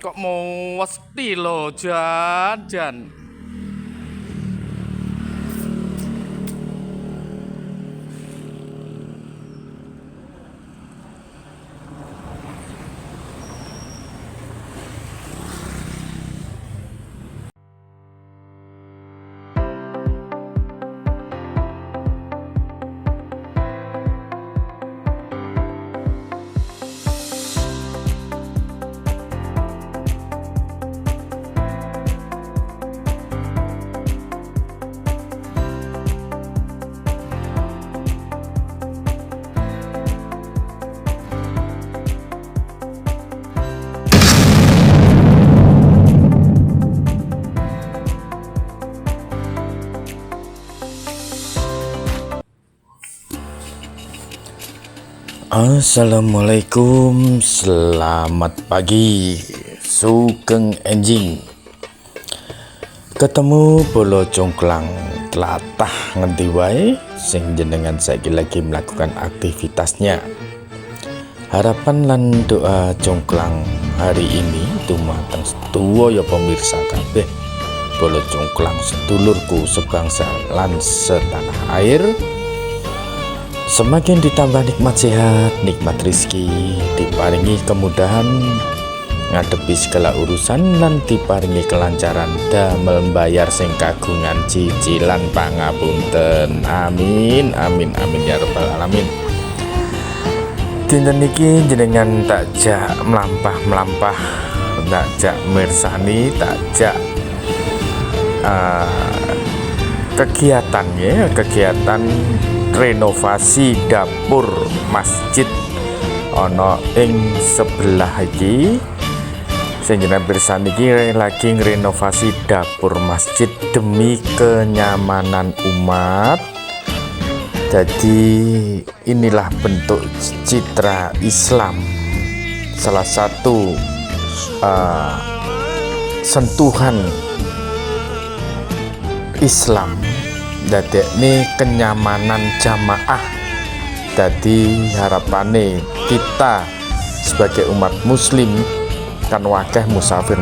kok mau mesti lo Jan. Assalamualaikum, selamat pagi, sugeng enjing. Ketemu bolo congklang tlatah ngendi wae sing jenengan saiki lagi melakukan aktivitasnya. Harapan lan doa congklang hari ini dumateng sedaya pemirsa kabeh bolo congklang sedulurku sebangsa lan setanah air. Semakin ditambah nikmat sehat, nikmat rizki, diparingi kemudahan ngadepi segala urusan lan diparingi kelancaran damel membayar sing kagungan cicilan pangapunten. Amin amin amin ya rabbal alamin. Dinten niki jenengan takjak melampah takjak mirsani, takjak kegiatan renovasi dapur masjid ana ing sebelah iki. Sing jenengan pirsani iki lagi renovasi dapur masjid demi kenyamanan umat. Jadi inilah bentuk citra Islam, salah satu sentuhan Islam dadekne kenyamanan jamaah. Jadi harapannya kita sebagai umat muslim kan wakeh musafir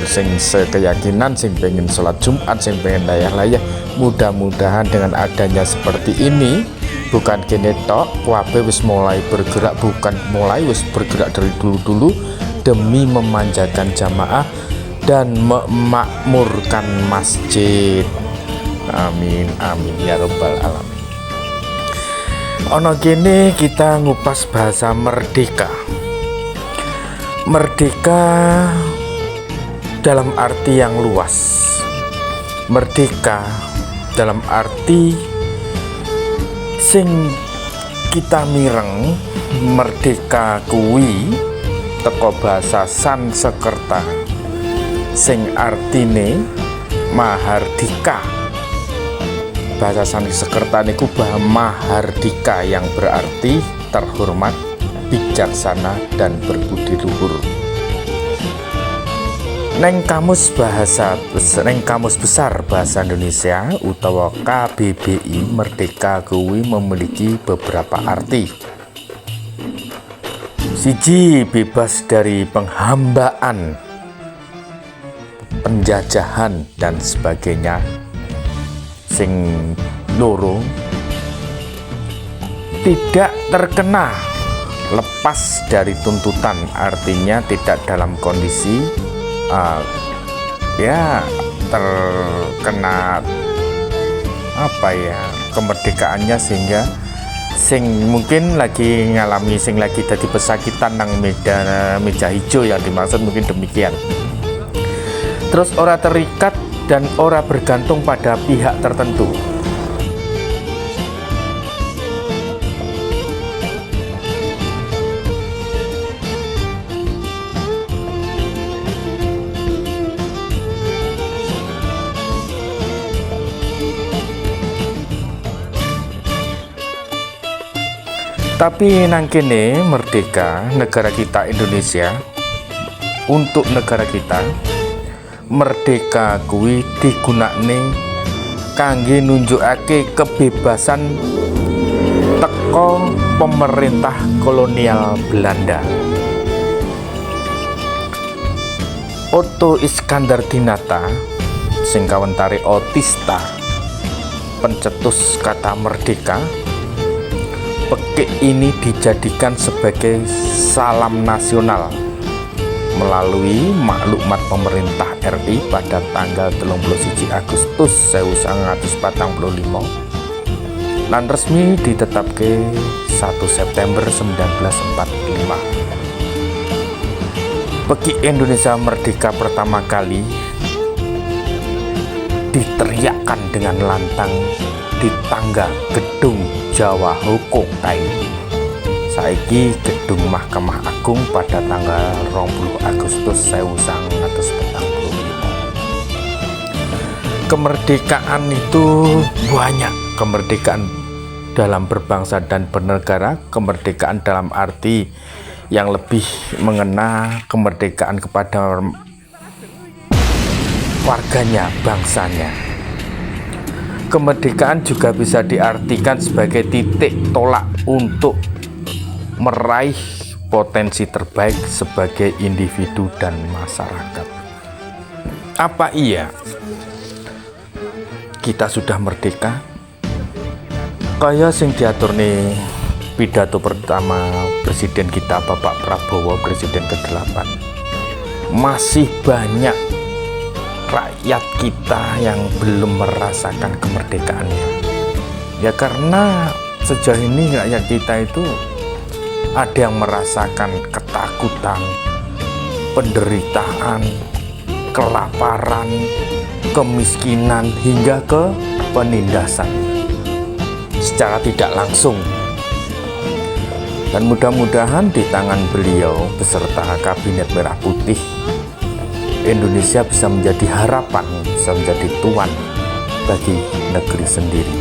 sing sekeyakinan, sing pengen sholat Jumat, sing pengen layah-layah. Mudah-mudahan dengan adanya seperti ini bukan kene tok, kabeh wis mulai bergerak, bukan mulai wis bergerak dari dulu demi memanjakan jamaah dan memakmurkan masjid. Amin amin ya rabbal alamin. Ono kene kita ngupas bahasa merdeka. Merdeka dalam arti yang luas. Merdeka dalam arti sing kita mireng merdeka kuwi teko bahasa Sansekerta sing artine mahardika. Bahasa Sansekerta niku mahardika yang berarti terhormat, bijaksana dan berbudi luhur. Neng kamus besar bahasa Indonesia utawa KBBI, merdeka kuwi memiliki beberapa arti. Siji, bebas dari penghambaan, penjajahan dan sebagainya. Sing loro, tidak terkena lepas dari tuntutan, artinya tidak dalam kondisi terkena kemerdekaannya, sehingga sing mungkin lagi ngalami, sing lagi tadi pesakitan nang meja hijau yang dimaksud mungkin demikian. Terus ora terikat dan ora bergantung pada pihak tertentu. Tapi nang kene merdeka negara kita Indonesia, untuk negara kita merdeka kuwi digunakne kangge nunjukake kebebasan teko pemerintah kolonial Belanda. Otto Iskandar Dinata sing kawentare Otista, pencetus kata merdeka. Pekik ini dijadikan sebagai salam nasional melalui maklumat pemerintah RI pada tanggal 31 Agustus 1945 lan resmi ditetapke 1 September 1945. Pekik Indonesia Merdeka pertama kali diteriakkan dengan lantang di tangga gedung Jawa Hokokai, saiki gedung Mahkamah Agung, pada tanggal 20 Agustus 1945. Kemerdekaan itu banyak, kemerdekaan dalam berbangsa dan bernegara, kemerdekaan dalam arti yang lebih mengena kemerdekaan kepada warganya, bangsanya. Kemerdekaan juga bisa diartikan sebagai titik tolak untuk meraih potensi terbaik sebagai individu dan masyarakat. Apa iya kita sudah merdeka? Kaya sing diatur nih pidato pertama presiden kita Bapak Prabowo, presiden ke-8. Masih banyak rakyat kita yang belum merasakan kemerdekaannya. Ya karena sejauh ini rakyat kita itu ada yang merasakan ketakutan, penderitaan, kelaparan, kemiskinan, hingga ke penindasan secara tidak langsung. Dan mudah-mudahan di tangan beliau beserta Kabinet Merah Putih, Indonesia bisa menjadi harapan, bisa menjadi tuan bagi negeri sendiri.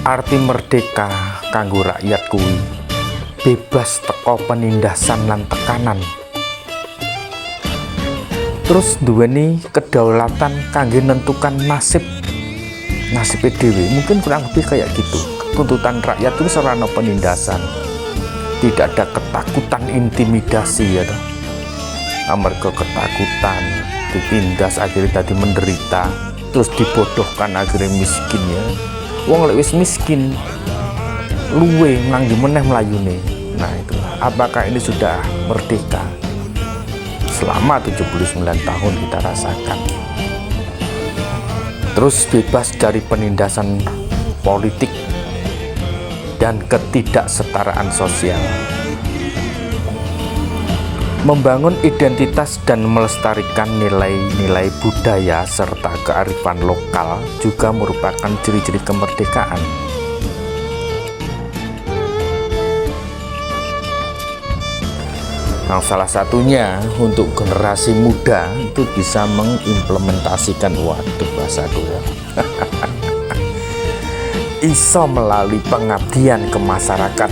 Arti merdeka kanggo rakyat kuwi bebas teko penindasan lan tekanan. Terus duweni kedaulatan kangge nentukan nasib dhewe. Mungkin kurang lebih kayak gitu. Tuntutan rakyat itu sarana penindasan. Tidak ada ketakutan, intimidasi ya toh. Amarga ketakutan ditindas akhirnya tadi menderita, terus dibodohkan akhirnya miskin ya. Wong lek wis miskin luwe nang ndi meneh mlayune. Nah itulah, apakah ini sudah merdeka? Selama 79 tahun kita rasakan. Terus bebas dari penindasan politik dan ketidaksetaraan sosial. Membangun identitas dan melestarikan nilai-nilai budaya serta kearifan lokal juga merupakan ciri-ciri kemerdekaan. Nah, salah satunya untuk generasi muda itu bisa mengimplementasikan, waduh bahasa gue iso melalui pengabdian ke masyarakat.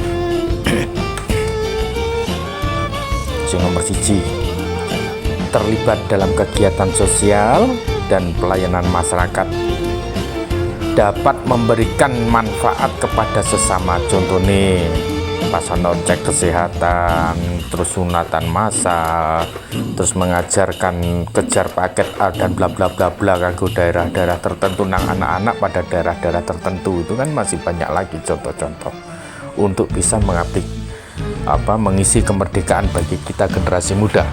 Nomor 1, terlibat dalam kegiatan sosial dan pelayanan masyarakat, dapat memberikan manfaat kepada sesama. Contohnya pas ono cek kesehatan, terus sunatan massal, terus mengajarkan kejar paket A dan bla bla bla bla kanggo daerah-daerah tertentu nang anak-anak pada daerah-daerah tertentu. Itu kan masih banyak lagi contoh-contoh untuk bisa mengisi kemerdekaan bagi kita generasi muda.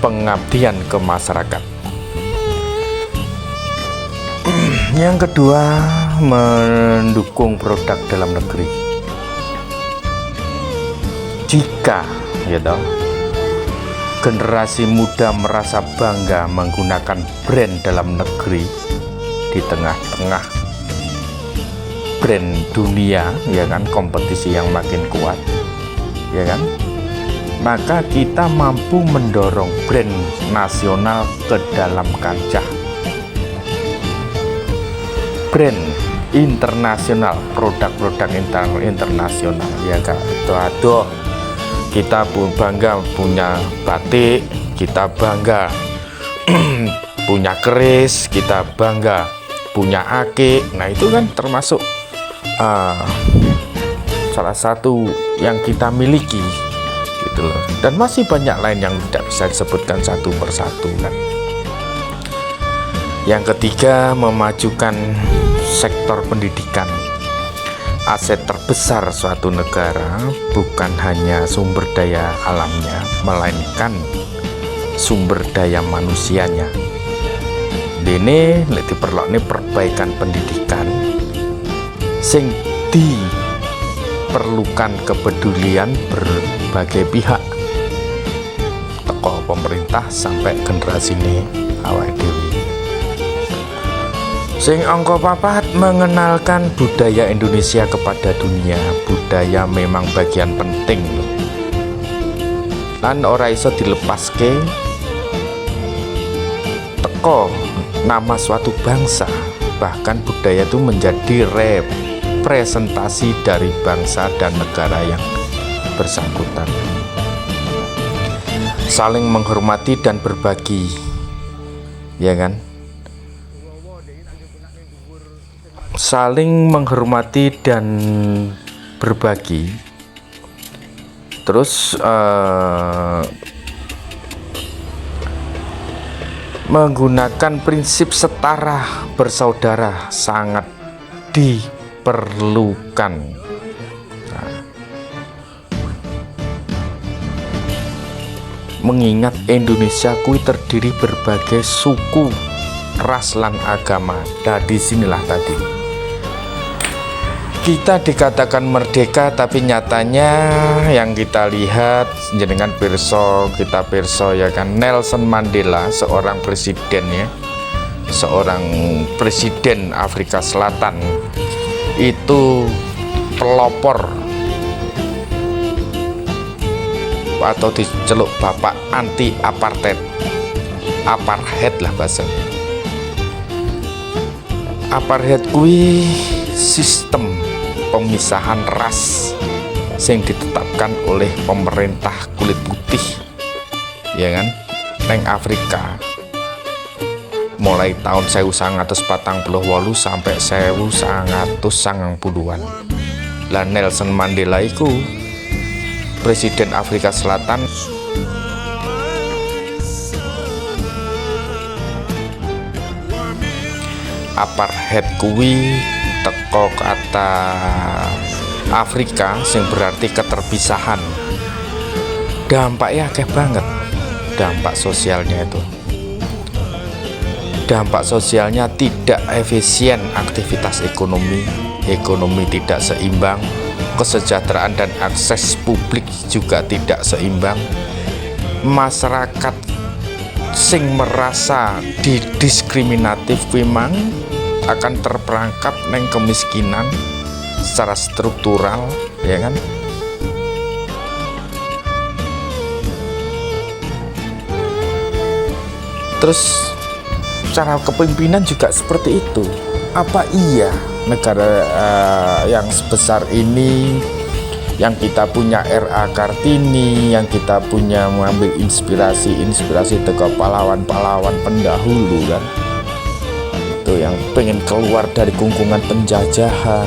Pengabdian ke masyarakat. Yang kedua, mendukung produk dalam negeri. Jika generasi muda merasa bangga menggunakan brand dalam negeri di tengah-tengah brand dunia, ya kan, kompetisi yang makin kuat, ya kan, maka kita mampu mendorong brand nasional ke dalam kancah brand internasional, produk-produk internasional, ya kan. Aduh, kita pun bangga punya batik, kita bangga punya keris, kita bangga punya akik. Nah itu kan termasuk salah satu yang kita miliki, itu gitu loh. Dan masih banyak lain yang tidak bisa disebutkan satu persatu kan. Yang ketiga, memajukan sektor pendidikan. Aset terbesar suatu negara bukan hanya sumber daya alamnya, melainkan sumber daya manusianya. Dene lek diperlokne perbaikan pendidikan sing diperlukan kepedulian berbagai pihak, teko pemerintah sampai generasi ini awake dhewe. Sing angka 4, mengenalkan budaya Indonesia kepada dunia. Budaya memang bagian penting loh. Lan ora iso dilepaske teko nama suatu bangsa. Bahkan budaya itu menjadi representasi dari bangsa dan negara yang bersangkutan. Saling menghormati dan berbagi, ya kan? Saling menghormati dan berbagi. Terus menggunakan prinsip setara bersaudara sangat diperlukan. Mengingat Indonesia kui terdiri berbagai suku, ras lan agama. Nah, disinilah tadi kita dikatakan merdeka, tapi nyatanya yang kita lihat jenengan kita pirso ya kan, Nelson Mandela, seorang presiden ya, seorang presiden Afrika Selatan, itu pelopor atau diceluk bapak anti apartheid lah bahasanya. Apartheid kui sistem pemisahan ras yang ditetapkan oleh pemerintah kulit putih, ya kan, neng Afrika mulai tahun 1948 sampai 1990-an. Lah Nelson Mandela itu presiden Afrika Selatan. Apartheid kuwi teko kata Afrika sing berarti keterpisahan. Dampaknya akeh banget, dampak sosialnya itu. Dampak sosialnya tidak efisien aktivitas ekonomi tidak seimbang, kesejahteraan dan akses publik juga tidak seimbang. Masyarakat sing merasa didiskriminatif memang akan terperangkap neng kemiskinan secara struktural, ya kan. Terus cara kepemimpinan juga seperti itu. Apa iya negara yang sebesar ini, yang kita punya R.A. Kartini, yang kita punya mengambil inspirasi dari pahlawan-pahlawan pendahulu kan, yang pengen keluar dari kungkungan penjajahan,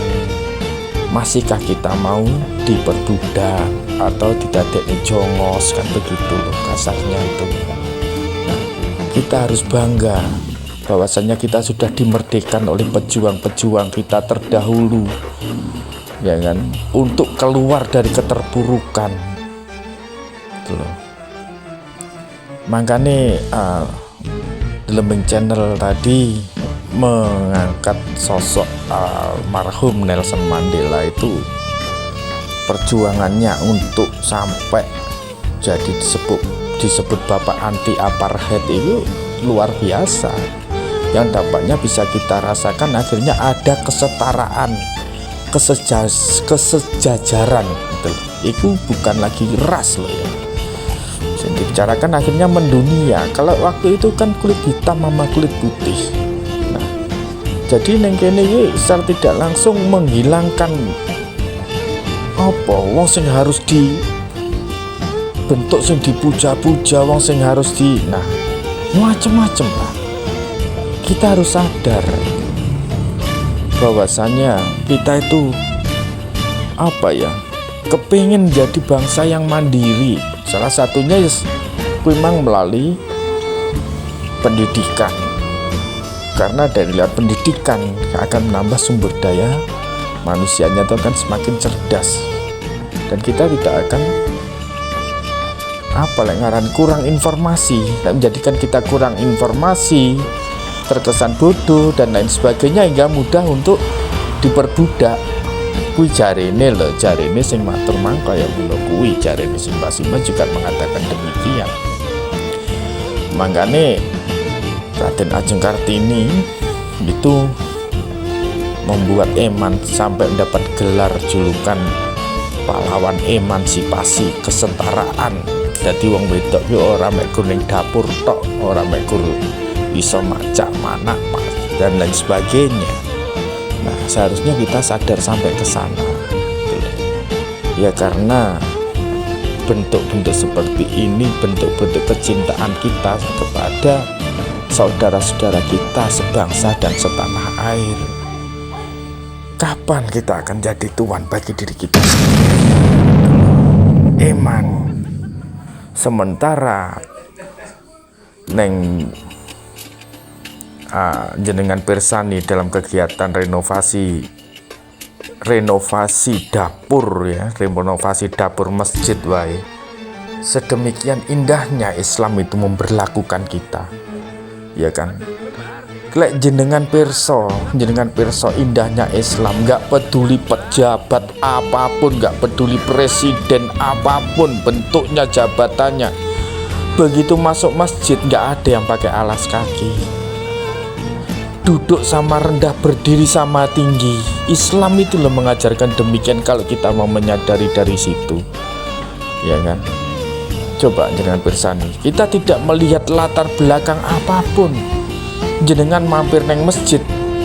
masihkah kita mau diperbudak atau didadekne jongos kan, begitu loh kasarnya itu. Kita harus bangga bahwasanya kita sudah dimerdekakan oleh pejuang-pejuang kita terdahulu, ya kan, untuk keluar dari keterpurukan gitu loh. Makanya Lembing Channel tadi mengangkat sosok almarhum Nelson Mandela itu, perjuangannya untuk sampai jadi disebut bapak anti apartheid itu luar biasa, yang dampaknya bisa kita rasakan. Akhirnya ada kesetaraan, kesejajaran gitu. Itu bukan lagi ras loh ya, yang dibicarakan akhirnya mendunia. Kalau waktu itu kan kulit hitam sama kulit putih. Jadi neng kene iki secara tidak langsung menghilangkan apa wong sing harus dibentuk, sing dipuja-puja, wong sing harus macem-macem lah. Kita harus sadar bahwasanya kita itu kepingin jadi bangsa yang mandiri, Salah satunya kuwi mang melalui pendidikan. Karena dari lewat pendidikan akan menambah sumber daya manusianya itu akan semakin cerdas. Dan kita tidak akan kurang informasi, dan menjadikan kita kurang informasi, terkesan bodoh dan lain sebagainya, hingga mudah untuk diperbudak. Kui jarene sing matur mangka ya kula kuwi jarene Simbah juga mengatakan demikian. Mangkane Raden Ajeng Kartini itu membuat Eman sampai mendapat gelar julukan pahlawan emansipasi kesetaraan. Jadi wong wedok ki ora mek ning dapur tok, ora mek bisa macak manak dan lain sebagainya. Nah, seharusnya kita sadar sampai ke sana. Ya karena bentuk-bentuk seperti ini bentuk-bentuk kecintaan kita kepada saudara-saudara kita sebangsa dan setanah air. Kapan kita akan jadi tuan bagi diri kita sendiri? Eman. Sementara neng jenengan pirsani dalam kegiatan renovasi dapur ya, renovasi dapur masjid wae. Sedemikian indahnya Islam itu memberlakukan kita. Ya kan? Lek jenengan pirsa indahnya Islam, nggak peduli pejabat apapun, nggak peduli presiden apapun bentuknya jabatannya, begitu masuk masjid nggak ada yang pakai alas kaki, duduk sama rendah, berdiri sama tinggi. Islam itu loh mengajarkan demikian kalau kita mau menyadari dari situ, ya kan? Coba jenengan bersani, kita tidak melihat latar belakang apapun. Jenengan mampir neng masjid,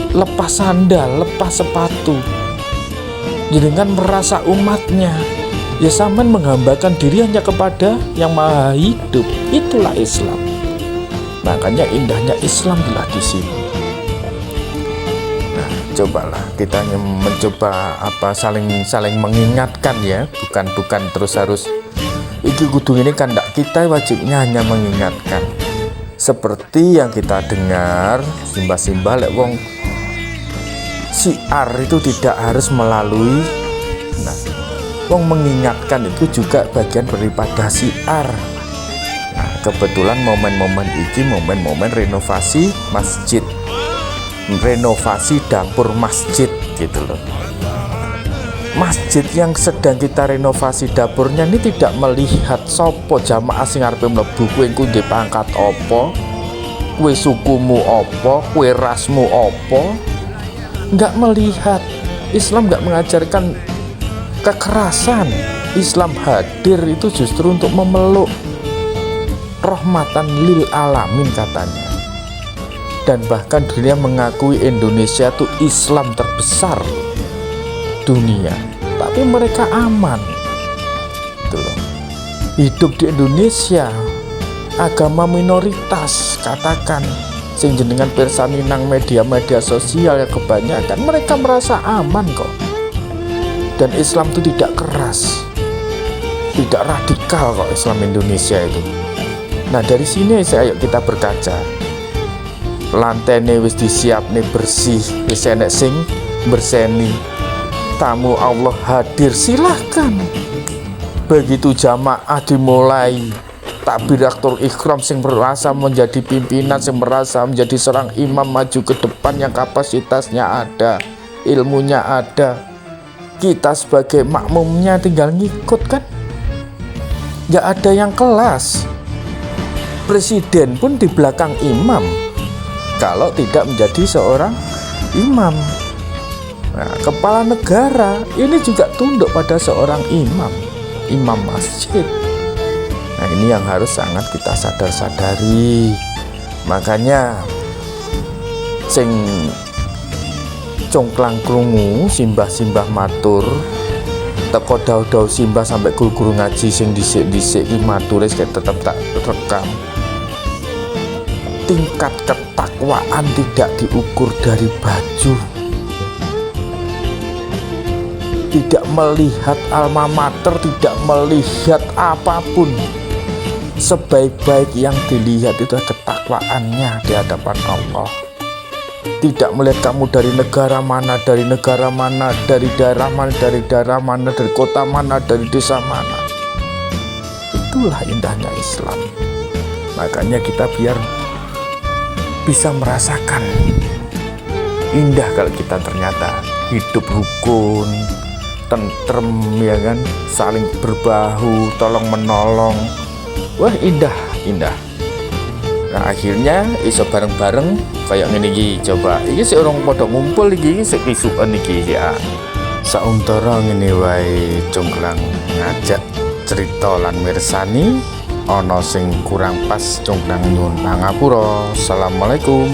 lepas sandal, lepas sepatu. Jenengan merasa umatnya, ya sampean menghambakan diri hanya kepada yang maha hidup. Itulah Islam. Makanya indahnya Islam adalah di sini. Nah, cobalah kita mencoba saling mengingatkan ya, bukan terus harus iki kudu ini kan ndak, kita wajibnya hanya mengingatkan. Seperti yang kita dengar simbah lek wong syiar itu tidak harus melalui, nah wong mengingatkan itu juga bagian daripada syiar. Nah, kebetulan momen-momen ini momen renovasi masjid, renovasi dapur masjid gitu loh. Masjid yang sedang kita renovasi dapurnya ini tidak melihat sopo jamaah sing arepe mlebu, kowe engko ndek pangkat apa, kowe sukumu apa, kowe rasmu apa. Enggak melihat. Islam enggak mengajarkan kekerasan. Islam hadir itu justru untuk memeluk, rahmatan lil alamin katanya. Dan bahkan dunia mengakui Indonesia itu Islam terbesar dunia, tapi mereka aman gitu loh. Hidup di Indonesia agama minoritas, katakan sing jenengan pirsani nang media sosial ya, kebanyakan mereka merasa aman kok. Dan Islam itu tidak keras, tidak radikal kok Islam Indonesia itu. Nah, dari sini ayo kita berkaca. Lantene wis disiapne bersih, wis enek sing berseni. Tamu Allah hadir, silahkan. Begitu jamaah dimulai, takbiratul ihram sing merasa menjadi pimpinan, sing merasa menjadi seorang imam maju ke depan yang kapasitasnya ada, ilmunya ada. Kita sebagai makmumnya tinggal ngikut kan. Gak ada yang kelas. Presiden pun di belakang imam kalau tidak menjadi seorang imam. Nah, kepala negara ini juga tunduk pada seorang imam masjid. Nah, ini yang harus sangat kita sadari. Makanya sing congklang krungu simbah matur teko daw simbah sampai guru ngaji sing dhisik mature tetap tak rekam. Tingkat ketakwaan tidak diukur dari baju. tidak melihat alma mater, tidak melihat apapun. Sebaik-baik yang dilihat itu ketakwaannya di hadapan Allah. Tidak melihat kamu dari negara mana, dari negara mana, dari daerah mana, dari daerah mana, dari kota mana, dari desa mana. Itulah indahnya Islam. Makanya kita biar bisa merasakan indah kalau kita ternyata hidup rukun, tentrem, ya kan, saling berbahu, tolong menolong. Wah, indah. Nah, akhirnya iso bareng-bareng kayak ngene iki. Coba iki sik orang padha ngumpul iki sik isukan iki ya. Sauntara ngene wae Congklang ngajak cerita lan mirsani ana sing kurang pas Congklang nyuwun pangapura. Assalamualaikum.